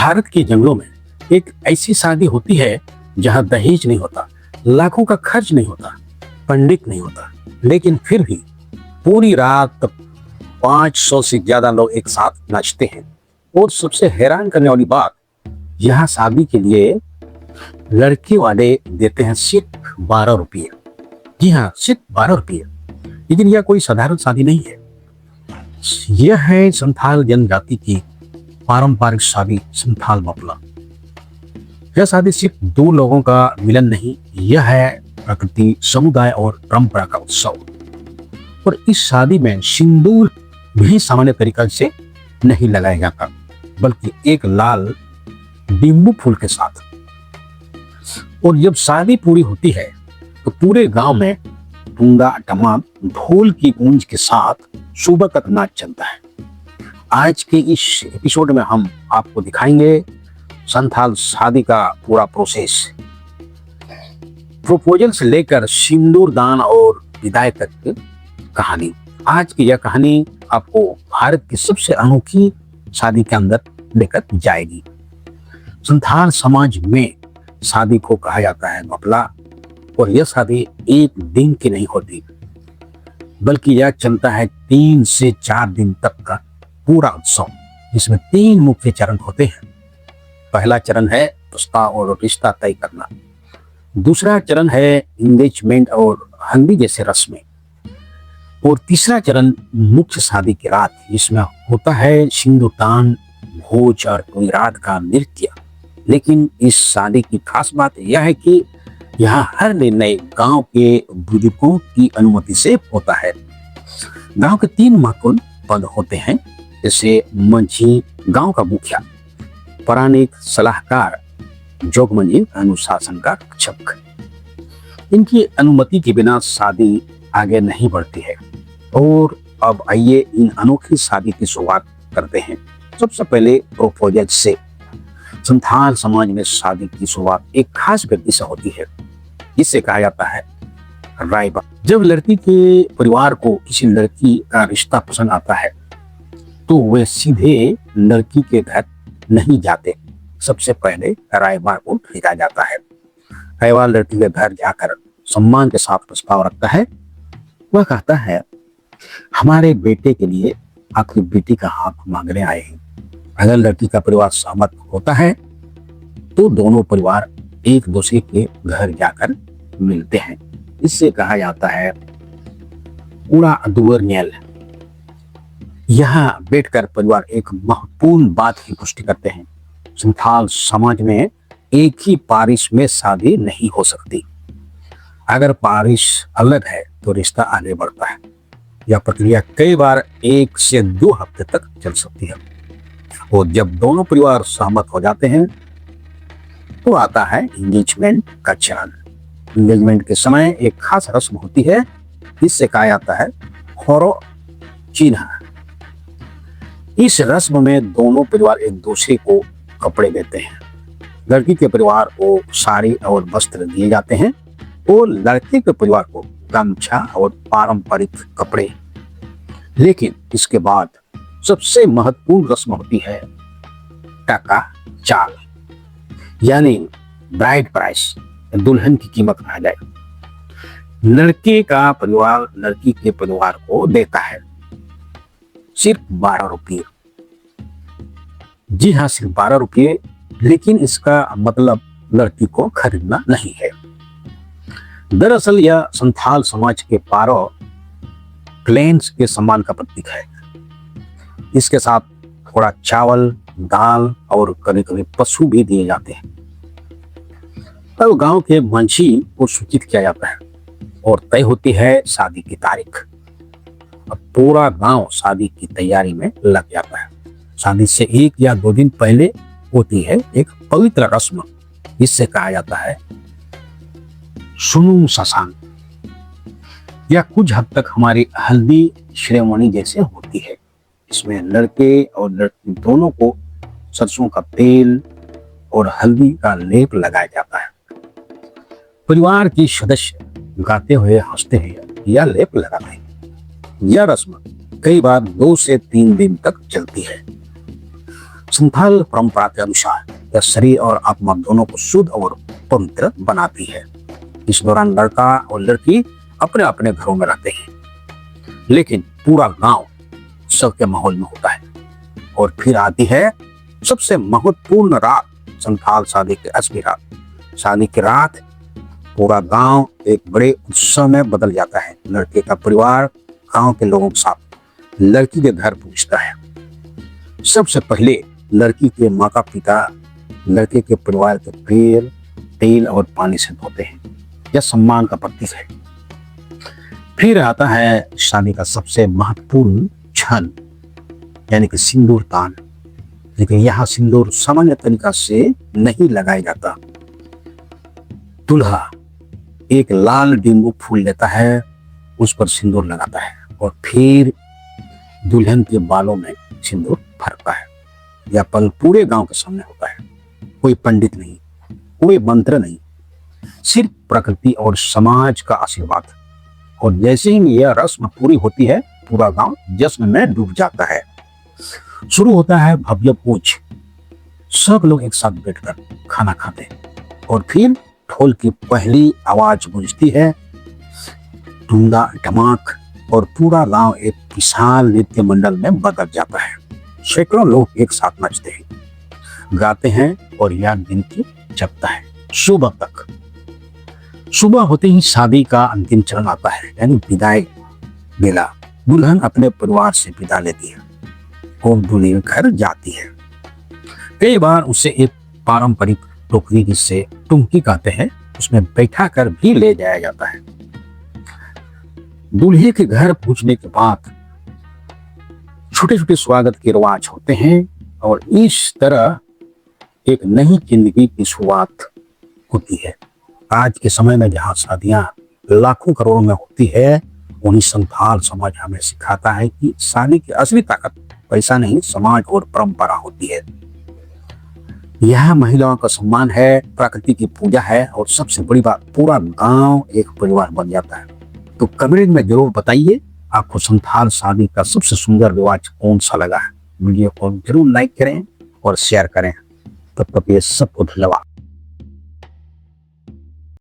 भारत के जंगलों में एक ऐसी शादी होती है जहां दहेज नहीं होता, लाखों का खर्च नहीं होता, पंडित नहीं होता, लेकिन फिर भी पूरी रात 500 से ज्यादा लोग एक साथ नाचते हैं। और सबसे हैरान करने वाली बात, यहाँ शादी के लिए लड़के वाले देते हैं सिर्फ 12 रुपये। जी हाँ, सिर्फ 12 रुपये। लेकिन यह कोई साधारण शादी नहीं है। यह है संथाल जनजाति की पारंपरिक शादी, संथाल मामला। यह शादी सिर्फ दो लोगों का मिलन नहीं, यह है प्रकृति, समुदाय और परंपरा का उत्सव। और इस शादी में सिंदूर भी सामान्य तरीके से नहीं लगाया जाता, बल्कि एक लाल नींबू फूल के साथ। और जब शादी पूरी होती है तो पूरे गांव में टूंगा टमाम ढोल की गूंज के साथ सुबह तक नाच चलता है। आज के इस एपिसोड में हम आपको दिखाएंगे संथाल शादी का पूरा प्रोसेस, प्रपोजल से लेकर सिंदूर दान और विदाई तक की कहानी। आज की यह कहानी आपको भारत की सबसे अनोखी शादी के अंदर लेकर जाएगी। संथाल समाज में शादी को कहा जाता है मपला, और यह शादी एक दिन की नहीं होती, बल्कि यह चलता है 3 से 4 दिन तक का पूरा उत्सव, जिसमें 3 मुख्य चरण होते हैं। पहला चरण है प्रस्ताव और रिश्ता तय करना। दूसरा चरण है एंगेजमेंट और हल्दी जैसे रस्में। और तीसरा चरण मुख्य शादी की रात, जिसमें होता है सिंदूरदान, भोज और पूरी रात का नृत्य। लेकिन इस शादी की खास बात यह है कि यहाँ हर निर्णय गांव के बुजुर्गों की अनुमति से होता है। गांव के 3 महत्वपूर्ण पद होते हैं, जैसे मंझी गांव का मुखिया, पौराणिक सलाहकार, जोगमंजी अनुशासन का रक्षक। इनकी अनुमति के बिना शादी आगे नहीं बढ़ती है। और अब आइए इन अनोखी शादी की शुरुआत करते हैं। सबसे पहले प्रोपोजल से। संथाल समाज में शादी की शुरुआत एक खास व्यक्ति से होती है, जिसे कहा जाता है रायबा। जब लड़की के परिवार को किसी लड़की का रिश्ता पसंद आता है तो वे सीधे लड़की के घर नहीं जाते, सबसे पहले रायबा को भेजा जाता है। रायबा लड़की के घर जाकर सम्मान के साथ प्रस्ताव रखता है। वह कहता है, हमारे बेटे के लिए आपकी बेटी का हाथ मांगने आए हैं। अगर लड़की का परिवार सहमत होता है तो दोनों परिवार एक दूसरे के घर जाकर मिलते हैं। इससे कहा जाता है पूरा अधूर न्याय। यहाँ बैठकर परिवार एक महत्वपूर्ण बात की पुष्टि करते हैं। संथाल समाज में एक ही पारिश में शादी नहीं हो सकती। अगर पारिश अलग है तो रिश्ता आगे बढ़ता है। यह प्रक्रिया कई बार 1 से 2 हफ्ते तक चल सकती है। और जब दोनों परिवार सहमत हो जाते हैं तो आता है एंगेजमेंट का चरण। एंगेजमेंट के समय एक खास रस्म होती है, जिससे कहा जाता है खोरो चिन्ह। इस रस्म में दोनों परिवार एक दूसरे को कपड़े देते हैं। लड़की के परिवार को साड़ी और वस्त्र दिए जाते हैं और लड़के के परिवार को गमछा और पारंपरिक कपड़े। लेकिन इसके बाद सबसे महत्वपूर्ण रस्म होती है टका चाल, यानी ब्राइड प्राइस, दुल्हन की कीमत कहा जाए। लड़के का परिवार लड़की के परिवार को देता है सिर्फ 12 रुपये। जी हाँ, सिर्फ 12 रुपये। लेकिन इसका मतलब लड़की को खरीदना नहीं है। दरअसल यह संथाल समाज के पारो क्लेंस के सम्मान का प्रतीक है। इसके साथ थोड़ा चावल, दाल और कभी कभी पशु भी दिए जाते हैं। तब गांव के मंझी को सूचित किया जाता है और तय होती है शादी की तारीख। अब पूरा गांव शादी की तैयारी में लग जाता है। शादी से 1 या 2 दिन पहले होती है एक पवित्र रस्म, जिससे कहा जाता है सुनुम ससान। यह कुछ हद तक हमारी हल्दी सेरेमनी जैसे होती है। इसमें लड़के और लड़की दोनों को सरसों का तेल और हल्दी का लेप लगाया जाता है। परिवार के सदस्य गाते हुए हंसते हैं या लेप लगाते हैं। यह रस्म कई बार 2 से 3 दिन तक चलती है। संथाल परंपरा के अनुसार यह शरीर और आत्मा दोनों को शुद्ध और पवित्र बनाती है। इस दौरान लड़का और लड़की अपने अपने घरों में रहते हैं, लेकिन पूरा गांव सबके माहौल में होता है। और फिर आती है सबसे महत्वपूर्ण रात, संथाल शादी की असली रात। शादी की रात पूरा गांव एक बड़े उत्सव में बदल जाता है। लड़के का परिवार गांव के लोगों के साथ लड़की के घर पहुंचता है। सबसे पहले लड़की के माता पिता लड़के के परिवार के पैर तेल और पानी से धोते हैं। यह सम्मान का प्रतीक है। फिर आता है शादी का सबसे महत्वपूर्ण क्षण, यानी कि सिंदूर दान। लेकिन यहाँ सिंदूर सामान्य तरीका से नहीं लगाया जाता। दूल्हा एक लाल डिंबू फूल लेता है, उस पर सिंदूर लगाता है और फिर दुल्हन के बालों में सिंदूर भरता है। यह पल पूरे गांव के सामने होता है। कोई पंडित नहीं, कोई मंत्र नहीं, सिर्फ प्रकृति और समाज का आशीर्वाद। और जैसे ही यह रस्म पूरी होती है, पूरा गांव जश्न में डूब जाता है। शुरू होता है भव्य भोज। सब लोग एक साथ बैठकर खाना खाते हैं और फिर ढोल की पहली आवाज गूंजती है, डूंगा ढमाक, और पूरा गांव एक विशाल नृत्य मंडल में बदल जाता है। सैकड़ों लोग एक साथ नाचते हैं, गाते हैं और यह गिनती जपता है सुबह तक। सुबह होते ही शादी का अंतिम चरण आता है, यानी विदाई बेला। दुल्हन अपने परिवार से विदा लेती है और दूल्हे घर जाती है। कई बार उसे एक पारंपरिक टोकरी, जिससे टुमकी कहते हैं, उसमें बैठा कर भी ले जाया जाता है। दूल्हे के घर पहुंचने के बाद छोटे छोटे स्वागत के रिवाज होते हैं और इस तरह एक नई जिंदगी की शुरुआत होती है। आज के समय में जहां शादियां लाखों करोड़ों में होती है, उन्हीं संथाल समाज हमें सिखाता है कि शादी की असली ताकत पैसा नहीं, समाज और परंपरा होती है। यह महिलाओं का सम्मान है, प्रकृति की पूजा है और सबसे बड़ी बात, पूरा गांव एक परिवार बन जाता है। तो कमेंट में जरूर बताइए आपको संथाल शादी का सबसे सुंदर रिवाज कौन सा लगा है। वीडियो को जरूर लाइक करें और शेयर करें। तब तक ये सबको धन्यवाद।